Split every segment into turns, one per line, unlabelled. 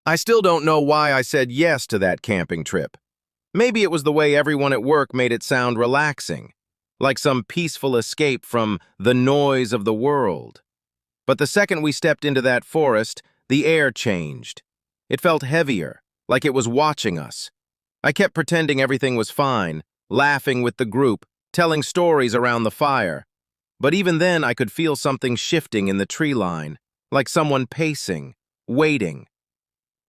I still don't know why I said yes to that camping trip. Maybe it was the way everyone at work made it sound relaxing, like some peaceful escape from the noise of the world. But the second we stepped into that forest, the air changed. It felt heavier, like it was watching us. I kept pretending everything was fine, laughing with the group, telling stories around the fire. But even then, I could feel something shifting in the tree line, like someone pacing, waiting.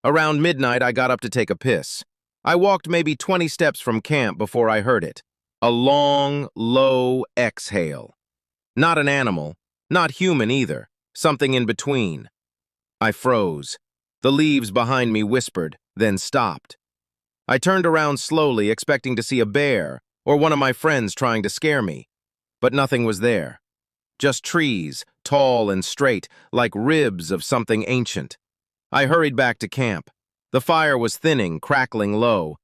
Around midnight, I got up to take a piss. I walked maybe 20 steps from camp before I heard it. A long, low exhale. Not an animal, not human either, something in between. I froze. The leaves behind me whispered, then stopped. I turned around slowly, expecting to see a bear or one of my friends trying to scare me. But nothing was there. Just trees, tall and straight, like ribs of something ancient. I hurried back to camp. The fire was thinning, crackling low.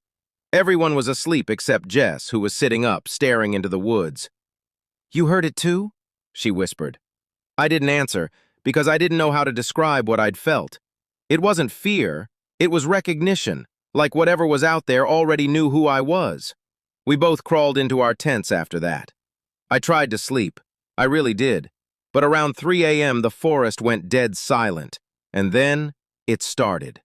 Everyone was asleep except Jess, who was sitting up, staring into the woods. "You heard it too?" she whispered. I didn't answer, because I didn't know how to describe what I'd felt. It wasn't fear, it was recognition, like whatever was out there already knew who I was. We both crawled into our tents after that. I tried to sleep. I really did. But around 3 a.m. the forest went dead silent, and then it started.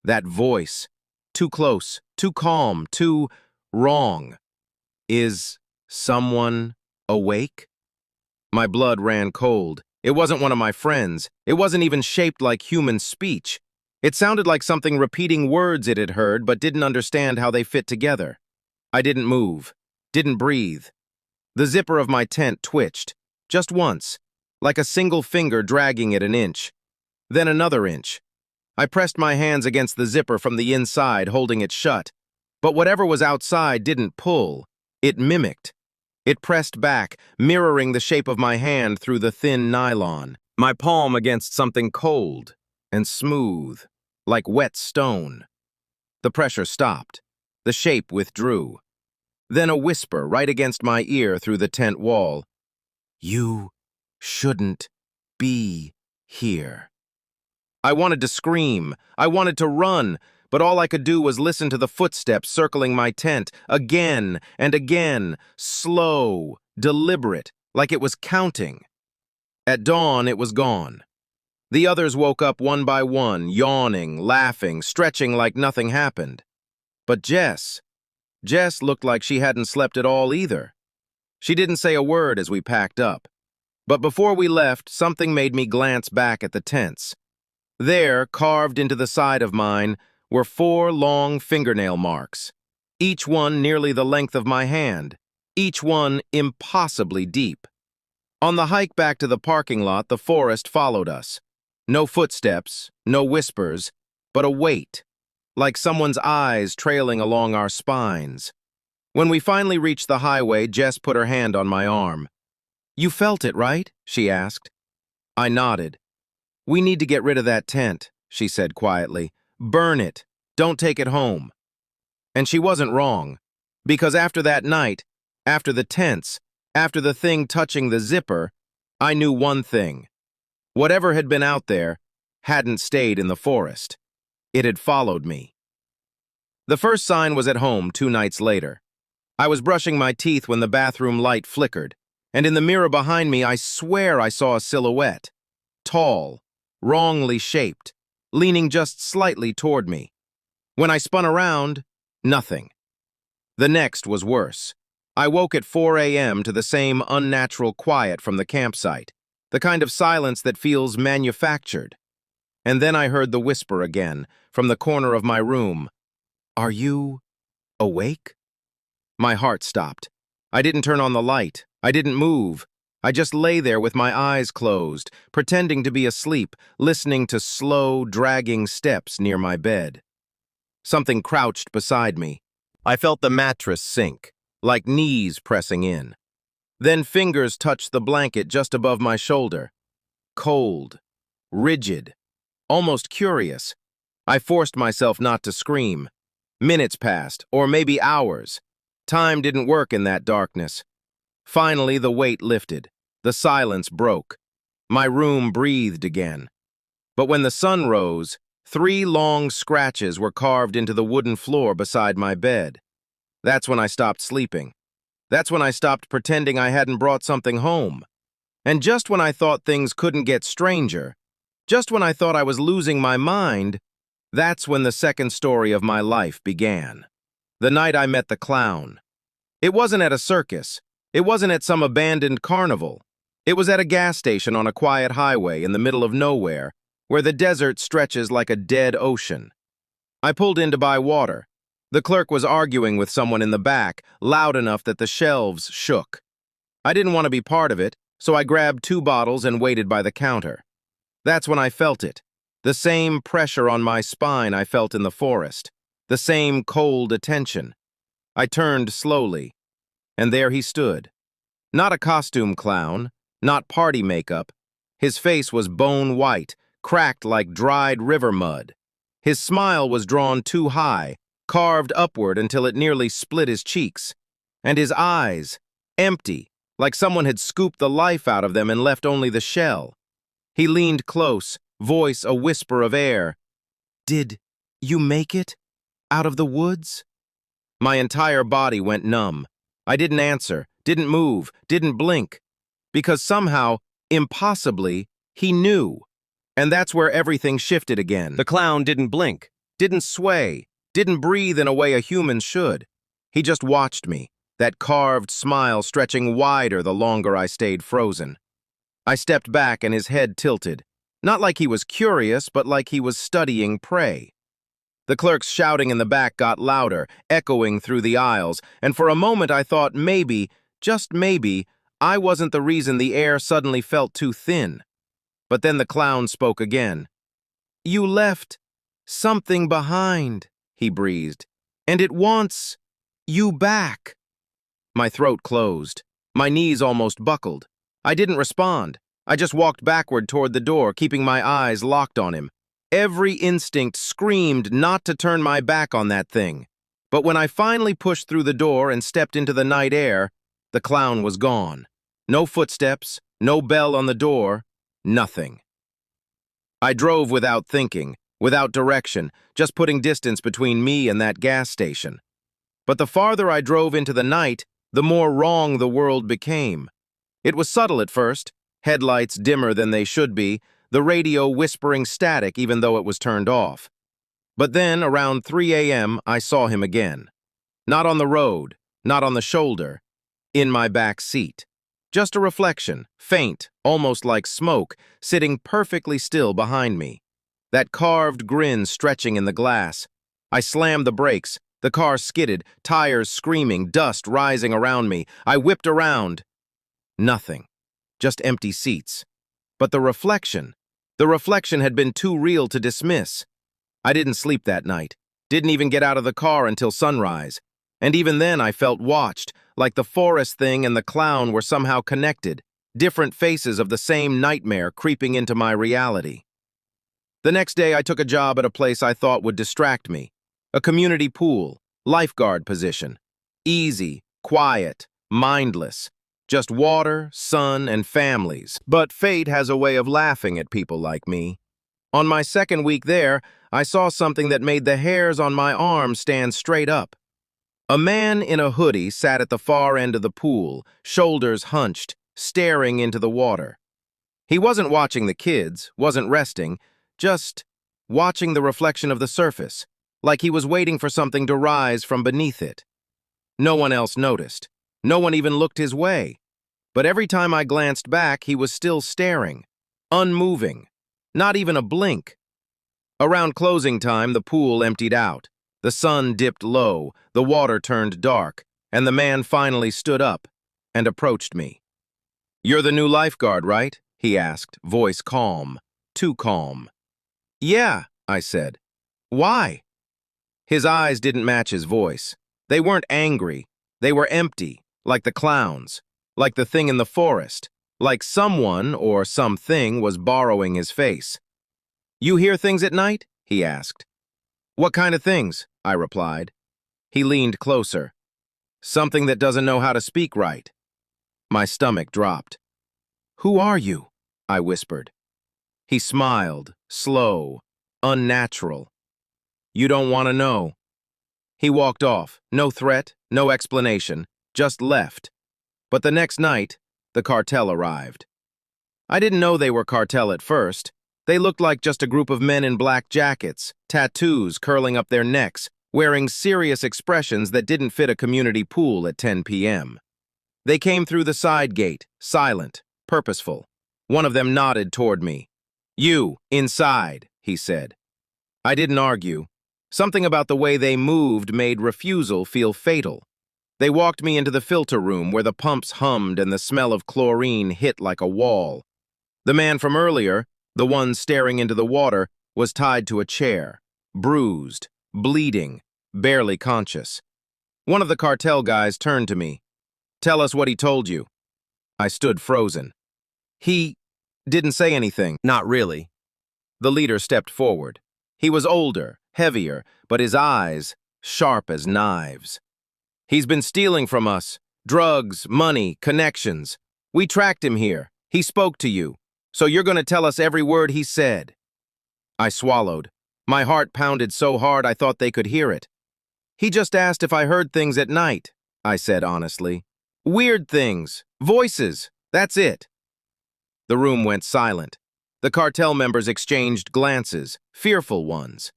That voice. Too close, too calm, too wrong. Is someone awake? My blood ran cold. It wasn't one of my friends. It wasn't even shaped like human speech. It sounded like something repeating words it had heard but didn't understand how they fit together. I didn't move, didn't breathe. The zipper of my tent twitched, just once, like a single finger dragging it an inch. Then another inch. I pressed my hands against the zipper from the inside, holding it shut. But whatever was outside didn't pull. It mimicked. It pressed back, mirroring the shape of my hand through the thin nylon, my palm against something cold and smooth, like wet stone. The pressure stopped. The shape withdrew. Then a whisper right against my ear through the tent wall. "You shouldn't be here." I wanted to scream. I wanted to run, but all I could do was listen to the footsteps circling my tent, again and again, slow, deliberate, like it was counting. At dawn, it was gone. The others woke up one by one, yawning, laughing, stretching like nothing happened. But Jess looked like she hadn't slept at all either. She didn't say a word as we packed up. But before we left, something made me glance back at the tents. There, carved into the side of mine, were 4 long fingernail marks, each one nearly the length of my hand, each one impossibly deep. On the hike back to the parking lot, the forest followed us. No footsteps, no whispers, but a weight, like someone's eyes trailing along our spines. When we finally reached the highway, Jess put her hand on my arm. "You felt it, right?" she asked. I nodded. "We need to get rid of that tent," she said quietly. "Burn it. Don't take it home." And she wasn't wrong, because after that night, after the tents, after the thing touching the zipper, I knew one thing. Whatever had been out there hadn't stayed in the forest. It had followed me. The first sign was at home 2 nights later. I was brushing my teeth when the bathroom light flickered, and in the mirror behind me, I swear I saw a silhouette. Tall, wrongly shaped, leaning just slightly toward me. When I spun around, nothing. The next was worse. I woke at 4 a.m. to the same unnatural quiet from the campsite, the kind of silence that feels manufactured. And then I heard the whisper again, from the corner of my room. "Are you awake?" My heart stopped. I didn't turn on the light. I didn't move. I just lay there with my eyes closed, pretending to be asleep, listening to slow, dragging steps near my bed. Something crouched beside me. I felt the mattress sink, like knees pressing in. Then fingers touched the blanket just above my shoulder. Cold, rigid, almost curious. I forced myself not to scream. Minutes passed, or maybe hours. Time didn't work in that darkness. Finally, the weight lifted. The silence broke. My room breathed again. But when the sun rose, 3 long scratches were carved into the wooden floor beside my bed. That's when I stopped sleeping. That's when I stopped pretending I hadn't brought something home. And just when I thought things couldn't get stranger, just when I thought I was losing my mind, that's when the second story of my life began. The night I met the clown. It wasn't at a circus. It wasn't at some abandoned carnival. It was at a gas station on a quiet highway in the middle of nowhere, where the desert stretches like a dead ocean. I pulled in to buy water. The clerk was arguing with someone in the back, loud enough that the shelves shook. I didn't want to be part of it, so I grabbed 2 bottles and waited by the counter. That's when I felt it. The same pressure on my spine I felt in the forest. The same cold attention. I turned slowly, and there he stood. Not a costume clown, not party makeup. His face was bone white, cracked like dried river mud. His smile was drawn too high, carved upward until it nearly split his cheeks. And his eyes, empty, like someone had scooped the life out of them and left only the shell. He leaned close, voice a whisper of air. "Did you make it? Out of the woods?" My entire body went numb. I didn't answer, didn't move, didn't blink. Because somehow, impossibly, he knew. And that's where everything shifted again. The clown didn't blink, didn't sway, didn't breathe in a way a human should. He just watched me, that carved smile stretching wider the longer I stayed frozen. I stepped back and his head tilted, not like he was curious, but like he was studying prey. The clerk's shouting in the back got louder, echoing through the aisles, and for a moment I thought maybe, just maybe, I wasn't the reason the air suddenly felt too thin. But then the clown spoke again. "You left something behind," he breathed, "and it wants you back." My throat closed. My knees almost buckled. I didn't respond. I just walked backward toward the door, keeping my eyes locked on him. Every instinct screamed not to turn my back on that thing. But when I finally pushed through the door and stepped into the night air, the clown was gone. No footsteps, no bell on the door, nothing. I drove without thinking, without direction, just putting distance between me and that gas station. But the farther I drove into the night, the more wrong the world became. It was subtle at first, headlights dimmer than they should be, the radio whispering static even though it was turned off. But then, around 3 a.m., I saw him again. Not on the road, not on the shoulder, in my back seat. Just a reflection, faint, almost like smoke, sitting perfectly still behind me. That carved grin stretching in the glass. I slammed the brakes. The car skidded, tires screaming, dust rising around me. I whipped around. Nothing. Just empty seats. But the reflection had been too real to dismiss. I didn't sleep that night. Didn't even get out of the car until sunrise. And even then I felt watched, like the forest thing and the clown were somehow connected, different faces of the same nightmare creeping into my reality. The next day I took a job at a place I thought would distract me. A community pool, lifeguard position. Easy, quiet, mindless. Just water, sun, and families. But fate has a way of laughing at people like me. On my second week there, I saw something that made the hairs on my arm stand straight up. A man in a hoodie sat at the far end of the pool, shoulders hunched, staring into the water. He wasn't watching the kids, wasn't resting, just watching the reflection of the surface, like he was waiting for something to rise from beneath it. No one else noticed. No one even looked his way. But every time I glanced back, he was still staring, unmoving, not even a blink. Around closing time, the pool emptied out. The sun dipped low, the water turned dark, and the man finally stood up and approached me. "You're the new lifeguard, right?" he asked, voice calm, too calm. "Yeah," I said. "Why?" His eyes didn't match his voice. They weren't angry. They were empty, like the clown's, like the thing in the forest, like someone or something was borrowing his face. "You hear things at night?" he asked. "What kind of things?" I replied. He leaned closer. "Something that doesn't know how to speak right." My stomach dropped. "Who are you?" I whispered. He smiled, slow, unnatural. You don't want to know. He walked off, no threat, no explanation, just left. But the next night, the cartel arrived. I didn't know they were cartel at first. They looked like just a group of men in black jackets, tattoos curling up their necks, wearing serious expressions that didn't fit a community pool at 10 p.m. They came through the side gate, silent, purposeful. One of them nodded toward me. "You, inside," he said. I didn't argue. Something about the way they moved made refusal feel fatal. They walked me into the filter room where the pumps hummed and the smell of chlorine hit like a wall. The man from earlier, the one staring into the water, was tied to a chair, bruised, bleeding, barely conscious. One of the cartel guys turned to me. "Tell us what he told you." I stood frozen. "He didn't say anything."
Not really.
The leader stepped forward. He was older, heavier, but his eyes sharp as knives. "He's been stealing from us. Drugs, money, connections. We tracked him here. He spoke to you. So you're going to tell us every word he said." I swallowed. My heart pounded so hard I thought they could hear it. "He just asked if I heard things at night," I said honestly. "Weird things. Voices. That's it." The room went silent. The cartel members exchanged glances, fearful ones.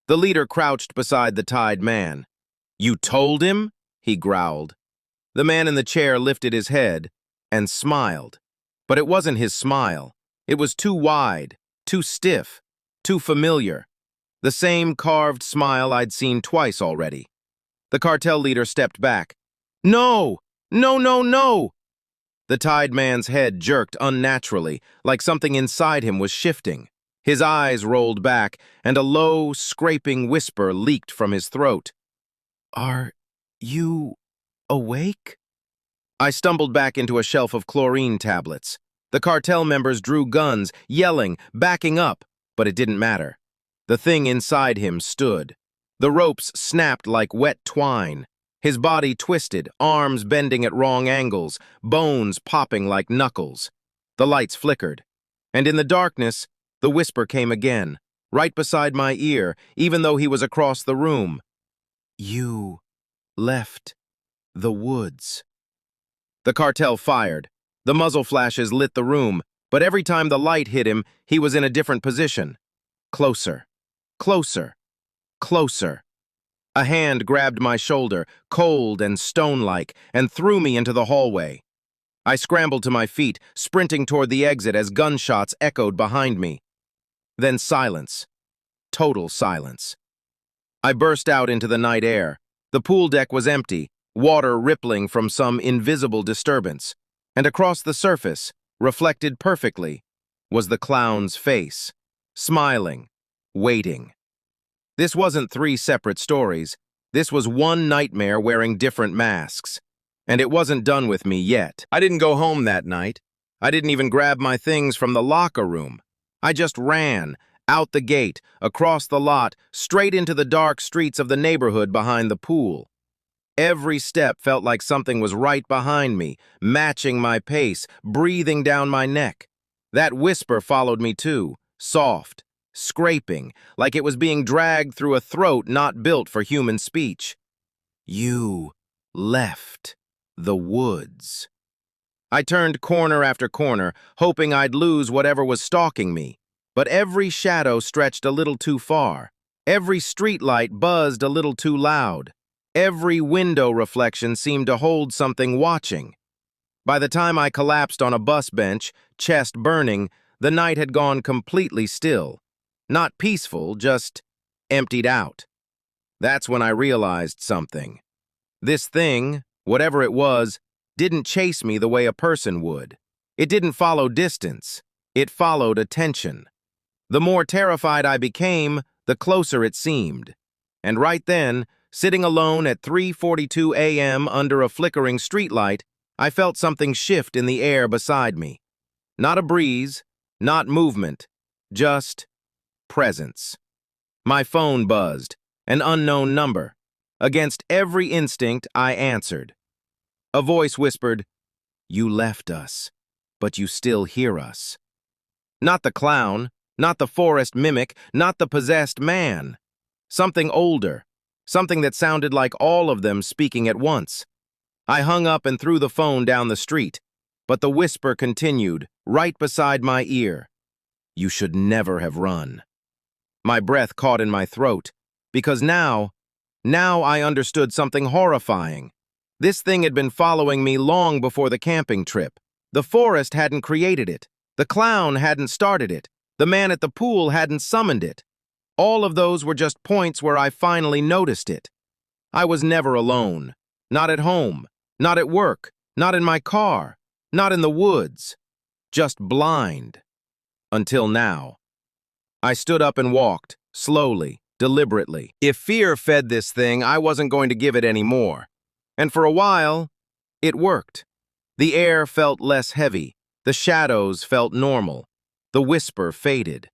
The leader crouched beside the tied man. "You told him?" he growled. The man in the chair lifted his head and smiled. But it wasn't his smile. It was too wide, too stiff, too familiar. The same carved smile I'd seen twice already. The cartel leader stepped back. "No! No, no, no!" The tied man's head jerked unnaturally, like something inside him was shifting. His eyes rolled back, and a low, scraping whisper leaked from his throat. "Are you awake?" I stumbled back into a shelf of chlorine tablets. The cartel members drew guns, yelling, backing up, but it didn't matter. The thing inside him stood. The ropes snapped like wet twine. His body twisted, arms bending at wrong angles, bones popping like knuckles. The lights flickered. And in the darkness, the whisper came again, right beside my ear, even though he was across the room. "You left the woods." The cartel fired. The muzzle flashes lit the room, but every time the light hit him, he was in a different position. Closer, closer, closer. A hand grabbed my shoulder, cold and stone-like, and threw me into the hallway. I scrambled to my feet, sprinting toward the exit as gunshots echoed behind me. Then silence. Total silence. I burst out into the night air. The pool deck was empty, water rippling from some invisible disturbance. And across the surface, reflected perfectly, was the clown's face, smiling, waiting. This wasn't 3 separate stories. This was one nightmare wearing different masks. And it wasn't done with me yet. I didn't go home that night. I didn't even grab my things from the locker room. I just ran, out the gate, across the lot, straight into the dark streets of the neighborhood behind the pool. Every step felt like something was right behind me, matching my pace, breathing down my neck. That whisper followed me too, soft, scraping, like it was being dragged through a throat not built for human speech. "You left the woods." I turned corner after corner, hoping I'd lose whatever was stalking me. But every shadow stretched a little too far. Every streetlight buzzed a little too loud. Every window reflection seemed to hold something watching. By the time I collapsed on a bus bench, chest burning, the night had gone completely still. Not peaceful, just emptied out. That's when I realized something. This thing, whatever it was, didn't chase me the way a person would. It didn't follow distance. It followed attention. The more terrified I became, the closer it seemed. And right then, sitting alone at 3:42 a.m. under a flickering streetlight, I felt something shift in the air beside me. Not a breeze, not movement, just presence. My phone buzzed, an unknown number. Against every instinct, I answered. A voice whispered, "You left us, but you still hear us." Not the clown, Not the forest mimic, not the possessed man. Something older, something that sounded like all of them speaking at once. I hung up and threw the phone down the street, but the whisper continued, right beside my ear. You should never have run. My breath caught in my throat, because now I understood something horrifying. This thing had been following me long before the camping trip. The forest hadn't created it. The clown hadn't started it. The man at the pool hadn't summoned it. All of those were just points where I finally noticed it. I was never alone. Not at home. Not at work. Not in my car. Not in the woods. Just blind. Until now. I stood up and walked, slowly, deliberately. If fear fed this thing, I wasn't going to give it any more. And for a while, it worked. The air felt less heavy. The shadows felt normal. The whisper faded.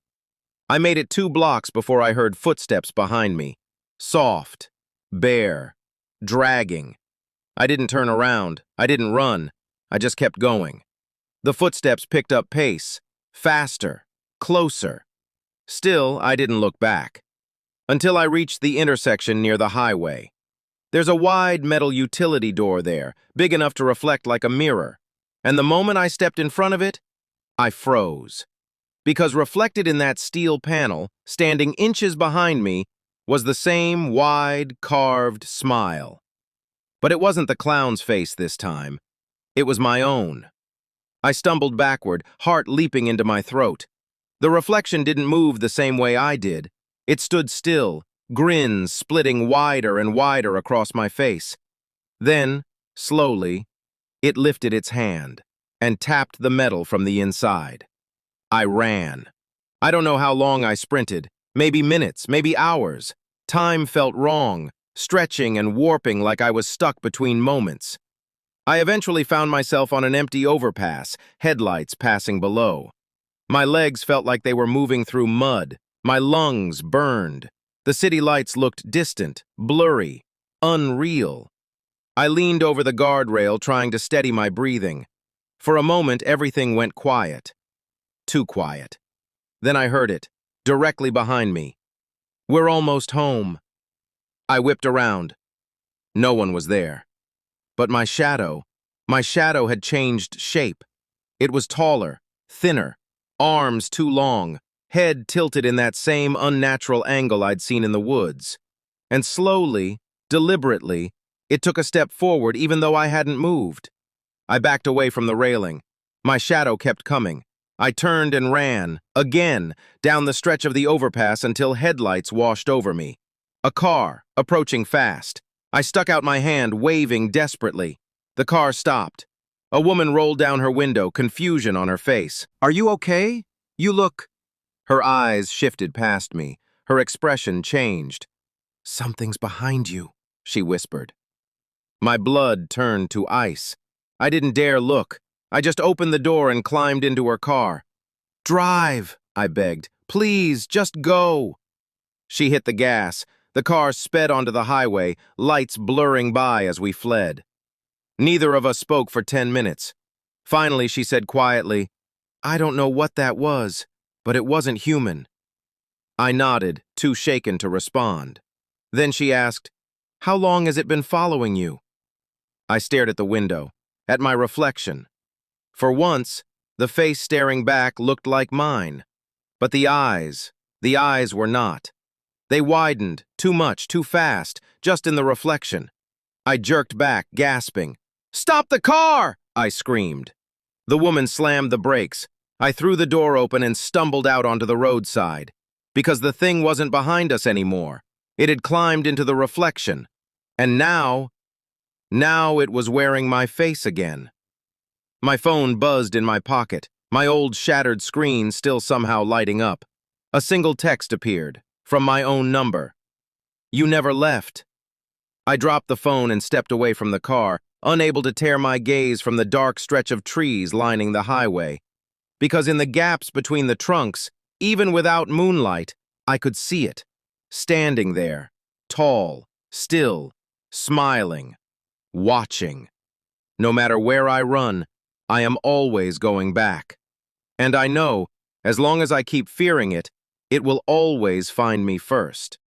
I made it 2 blocks before I heard footsteps behind me. Soft, bare, dragging. I didn't turn around. I didn't run. I just kept going. The footsteps picked up pace, faster, closer. Still, I didn't look back. Until I reached the intersection near the highway. There's a wide metal utility door there, big enough to reflect like a mirror. And the moment I stepped in front of it, I froze. Because reflected in that steel panel, standing inches behind me, was the same wide, carved smile. But it wasn't the clown's face this time. It was my own. I stumbled backward, heart leaping into my throat. The reflection didn't move the same way I did. It stood still, grins splitting wider and wider across my face. Then, slowly, it lifted its hand and tapped the metal from the inside. I ran. I don't know how long I sprinted. Maybe minutes, maybe hours. Time felt wrong, stretching and warping like I was stuck between moments. I eventually found myself on an empty overpass, headlights passing below. My legs felt like they were moving through mud. My lungs burned. The city lights looked distant, blurry, unreal. I leaned over the guardrail, trying to steady my breathing. For a moment, everything went quiet. Too quiet. Then I heard it, directly behind me. We're almost home. I whipped around. No one was there. But my shadow had changed shape. It was taller, thinner, arms too long, head tilted in that same unnatural angle I'd seen in the woods. And slowly, deliberately, it took a step forward even though I hadn't moved. I backed away from the railing. My shadow kept coming. I turned and ran, again, down the stretch of the overpass until headlights washed over me. A car, approaching fast. I stuck out my hand, waving desperately. The car stopped. A woman rolled down her window, confusion on her face. "Are you okay? You look—" Her eyes shifted past me. Her expression changed. "Something's behind you," she whispered. My blood turned to ice. I didn't dare look. I just opened the door and climbed into her car. "Drive," I begged. "Please, just go." She hit the gas. The car sped onto the highway, lights blurring by as we fled. Neither of us spoke for 10 minutes. Finally, she said quietly, "I don't know what that was, but it wasn't human." I nodded, too shaken to respond. Then she asked, "How long has it been following you?" I stared at the window, at my reflection. For once, the face staring back looked like mine. But the eyes were not. They widened, too much, too fast, just in the reflection. I jerked back, gasping. "Stop the car!" I screamed. The woman slammed the brakes. I threw the door open and stumbled out onto the roadside. Because the thing wasn't behind us anymore. It had climbed into the reflection. And now it was wearing my face again. My phone buzzed in my pocket, my old shattered screen still somehow lighting up. A single text appeared, from my own number. "You never left." I dropped the phone and stepped away from the car, unable to tear my gaze from the dark stretch of trees lining the highway. Because in the gaps between the trunks, even without moonlight, I could see it, standing there, tall, still, smiling, watching. No matter where I run, I am always going back. And I know As long as I keep fearing it, it will always find me first.